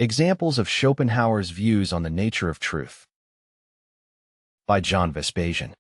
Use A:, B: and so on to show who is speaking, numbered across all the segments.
A: Examples of Schopenhauer's Views on the Nature of Truth by John Vespasian.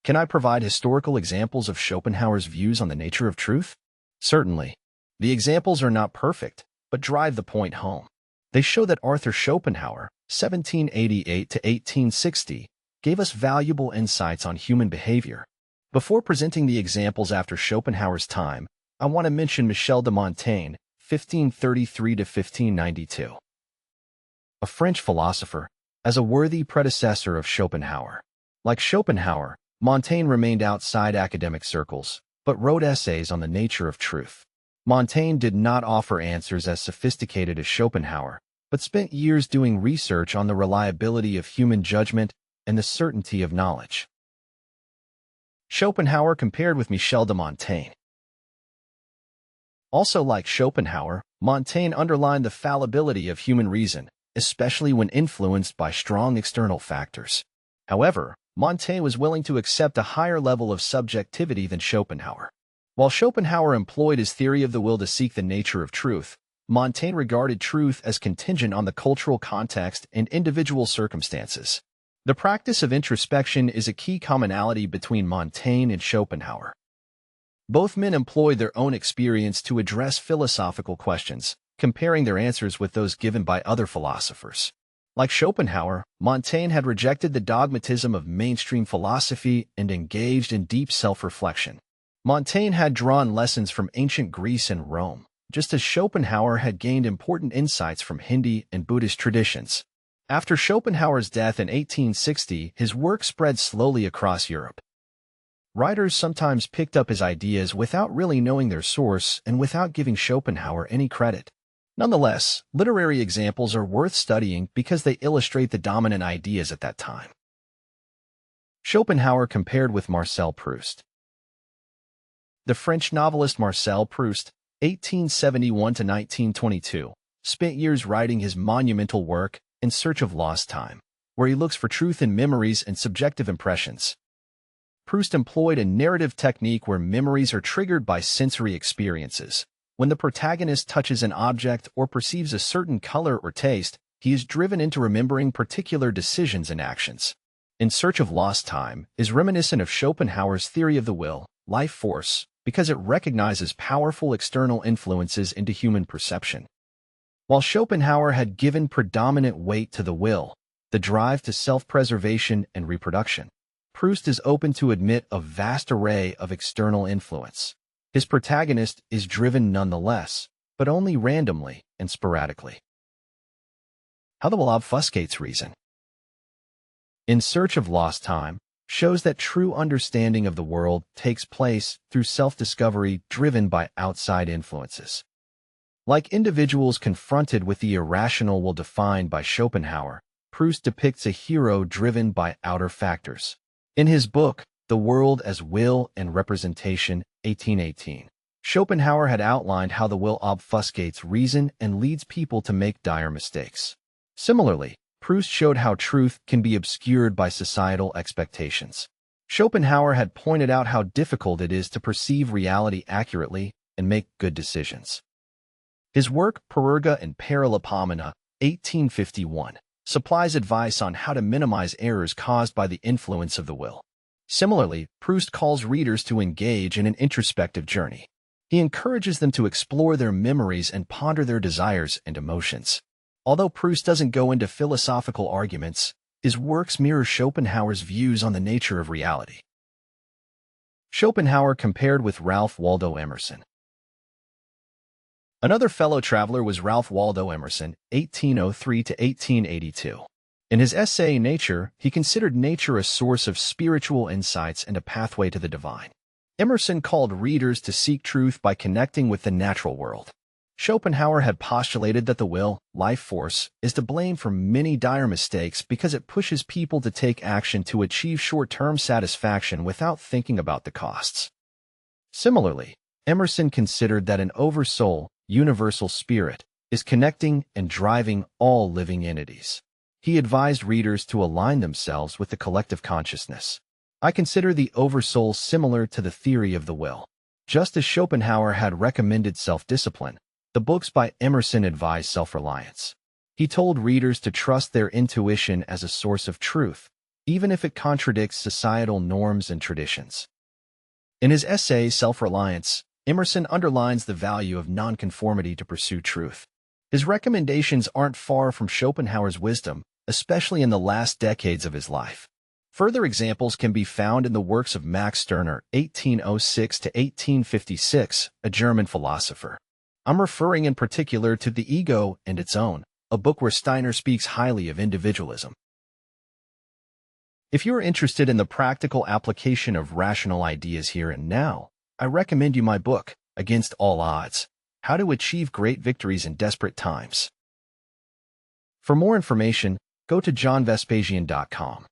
A: Can I provide historical examples of Schopenhauer's views on the nature of truth? Certainly. The examples are not perfect, but drive the point home. They show that Arthur Schopenhauer, 1788 to 1860, gave us valuable insights on human behavior. Before presenting the examples after Schopenhauer's time, I want to mention Michel de Montaigne, 1533 to 1592. A French philosopher, as a worthy predecessor of Schopenhauer. Like Schopenhauer, Montaigne remained outside academic circles, but wrote essays on the nature of truth. Montaigne did not offer answers as sophisticated as Schopenhauer, but spent years doing research on the reliability of human judgment and the certainty of knowledge. Schopenhauer compared with Michel de Montaigne. Also like Schopenhauer, Montaigne underlined the fallibility of human reason, especially when influenced by strong external factors. However, Montaigne was willing to accept a higher level of subjectivity than Schopenhauer. While Schopenhauer employed his theory of the will to seek the nature of truth, Montaigne regarded truth as contingent on the cultural context and individual circumstances. The practice of introspection is a key commonality between Montaigne and Schopenhauer. Both men employed their own experience to address philosophical questions, comparing their answers with those given by other philosophers. Like Schopenhauer, Montaigne had rejected the dogmatism of mainstream philosophy and engaged in deep self-reflection. Montaigne had drawn lessons from ancient Greece and Rome, just as Schopenhauer had gained important insights from Hindi and Buddhist traditions. After Schopenhauer's death in 1860, his work spread slowly across Europe. Writers sometimes picked up his ideas without really knowing their source and without giving Schopenhauer any credit. Nonetheless, literary examples are worth studying because they illustrate the dominant ideas at that time. Schopenhauer compared with Marcel Proust. The French novelist Marcel Proust, 1871 to 1922, spent years writing his monumental work In Search of Lost Time, where he looks for truth in memories and subjective impressions. Proust employed a narrative technique where memories are triggered by sensory experiences. When the protagonist touches an object or perceives a certain color or taste, he is driven into remembering particular decisions and actions. In Search of Lost Time is reminiscent of Schopenhauer's theory of the will, life force, because it recognizes powerful external influences into human perception. While Schopenhauer had given predominant weight to the will, the drive to self-preservation and reproduction, Proust is open to admit a vast array of external influence. His protagonist is driven nonetheless, but only randomly and sporadically. How the will obfuscates reason. In Search of Lost Time shows that true understanding of the world takes place through self-discovery driven by outside influences. Like individuals confronted with the irrational will defined by Schopenhauer, Proust depicts a hero driven by outer factors. In his book, The World as Will and Representation, 1818, Schopenhauer had outlined how the will obfuscates reason and leads people to make dire mistakes. Similarly, Proust showed how truth can be obscured by societal expectations. Schopenhauer had pointed out how difficult it is to perceive reality accurately and make good decisions. His work, Parerga and Paralipomena, 1851, supplies advice on how to minimize errors caused by the influence of the will. Similarly, Proust calls readers to engage in an introspective journey. He encourages them to explore their memories and ponder their desires and emotions. Although Proust doesn't go into philosophical arguments, his works mirror Schopenhauer's views on the nature of reality. Schopenhauer compared with Ralph Waldo Emerson. Another fellow traveler was Ralph Waldo Emerson, 1803 to 1882. In his essay Nature, he considered nature a source of spiritual insights and a pathway to the divine. Emerson called readers to seek truth by connecting with the natural world. Schopenhauer had postulated that the will, life force, is to blame for many dire mistakes because it pushes people to take action to achieve short-term satisfaction without thinking about the costs. Similarly, Emerson considered that an oversoul, universal spirit, is connecting and driving all living entities. He advised readers to align themselves with the collective consciousness. I consider the oversoul similar to the theory of the will. Just as Schopenhauer had recommended self-discipline, The books by Emerson advise self-reliance. He told readers to trust their intuition as a source of truth, even if it contradicts societal norms and traditions. In his essay, Self-Reliance, Emerson underlines the value of nonconformity to pursue truth. His recommendations aren't far from Schopenhauer's wisdom, especially in the last decades of his life. Further examples can be found in the works of Max Stirner, 1806 to 1856, a German philosopher. I'm referring in particular to The Ego and Its Own, a book where Steiner speaks highly of individualism. If you're interested in the practical application of rational ideas here and now, I recommend you my book, Against All Odds: How to Achieve Great Victories in Desperate Times. For more information, go to johnvespasian.com.